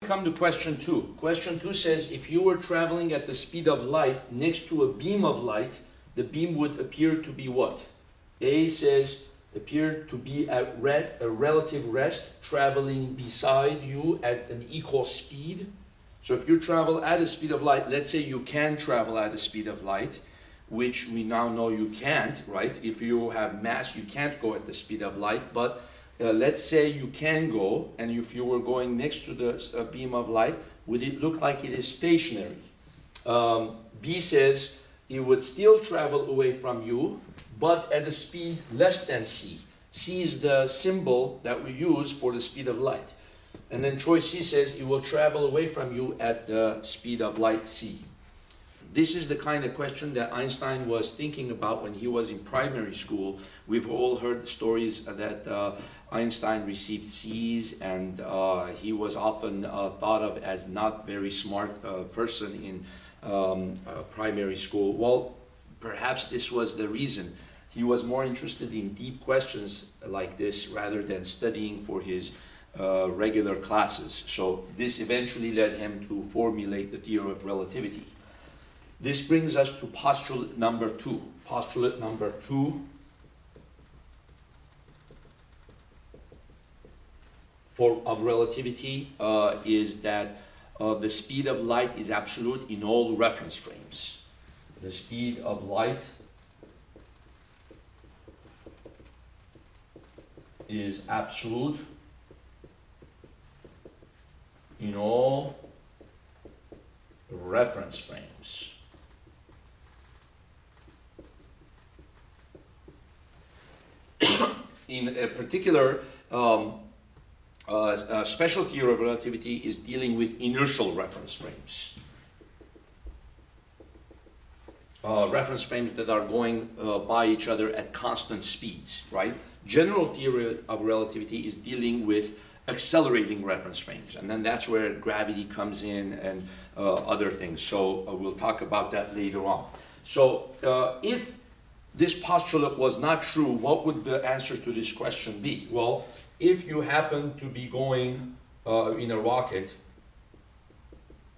come to question 2. Question 2 says if you were traveling at the speed of light next to a beam of light, the beam would appear to be what? A says appear to be at rest, a relative rest, traveling beside you at an equal speed. So if you travel at the speed of light, let's say you can travel at the speed of light, which we now know you can't, right? If you have mass, you can't go at the speed of light, but let's say you can go, and if you were going next to the beam of light, would it look like it is stationary? B says it would still travel away from you, but at a speed less than c. C is the symbol that we use for the speed of light. And then choice C says it will travel away from you at the speed of light c. This is the kind of question that Einstein was thinking about when he was in primary school. We've all heard the stories that Einstein received C's, and he was often thought of as not very smart person in primary school. Well, perhaps this was the reason. He was more interested in deep questions like this rather than studying for his regular classes. So this eventually led him to formulate the theory of relativity. This brings us to postulate number 2. Postulate number 2 of relativity is that the speed of light is absolute in all reference frames. The speed of light is absolute in all reference frames. In a particular, special theory of relativity is dealing with inertial reference frames. Reference frames that are going by each other at constant speeds, right? General theory of relativity is dealing with accelerating reference frames, and then that's where gravity comes in and other things. So we'll talk about that later on. So if this postulate was not true, what would the answer to this question be? Well, if you happen to be going in a rocket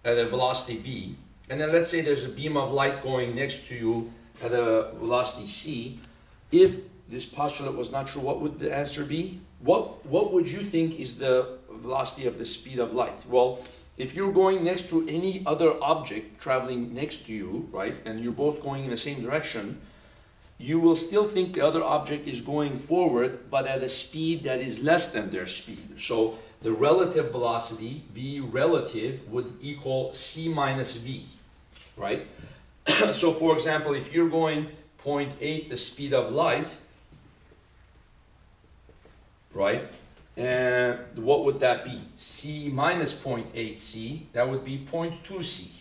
at a velocity v, and then let's say there's a beam of light going next to you at a velocity c, if this postulate was not true, what would the answer be? What would you think is the velocity of the speed of light? Well, if you're going next to any other object traveling next to you, right, and you're both going in the same direction, you will still think the other object is going forward, but at a speed that is less than their speed. So the relative velocity, v relative, would equal c minus v, right? So for example, if you're going 0.8 the speed of light, right, and what would that be? C minus 0.8 c, that would be 0.2 c.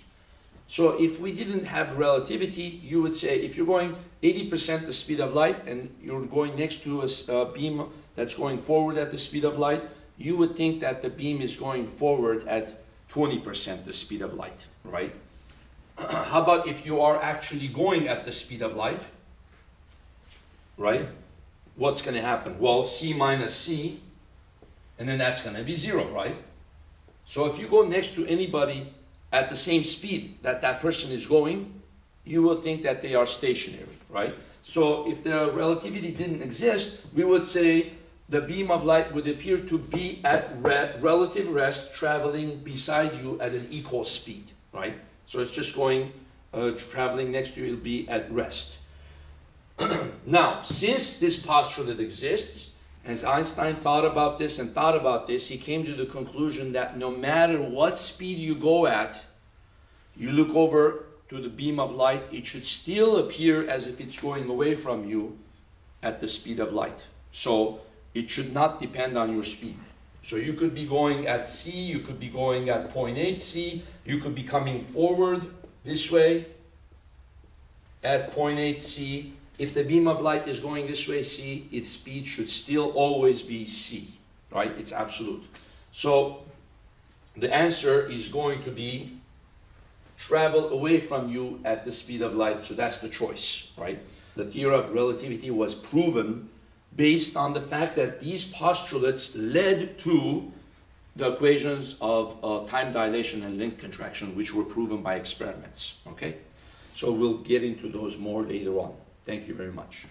So if we didn't have relativity, you would say if you're going 80% the speed of light and you're going next to a beam that's going forward at the speed of light, you would think that the beam is going forward at 20% the speed of light, right? How about if you are actually going at the speed of light, right? What's going to happen? Well, c minus c, and then that's going to be 0, right? So if you go next to anybody at the same speed that that person is going, you will think that they are stationary, right? So if the relativity didn't exist, we would say the beam of light would appear to be at relative rest, traveling beside you at an equal speed, right? So it's just going, traveling next to you, it'll be at rest. Now, since this postulate exists, as Einstein thought about this and thought about this, he came to the conclusion that no matter what speed you go at, you look over to the beam of light, it should still appear as if it's going away from you at the speed of light. So it should not depend on your speed. So you could be going at c, you could be going at 0.8 c, you could be coming forward this way at 0.8 c. If the beam of light is going this way, c, its speed should still always be c, right? It's absolute. So the answer is going to be travel away from you at the speed of light. So that's the choice, right? The theory of relativity was proven based on the fact that these postulates led to the equations of time dilation and length contraction, which were proven by experiments. Okay? So we'll get into those more later on. Thank you very much.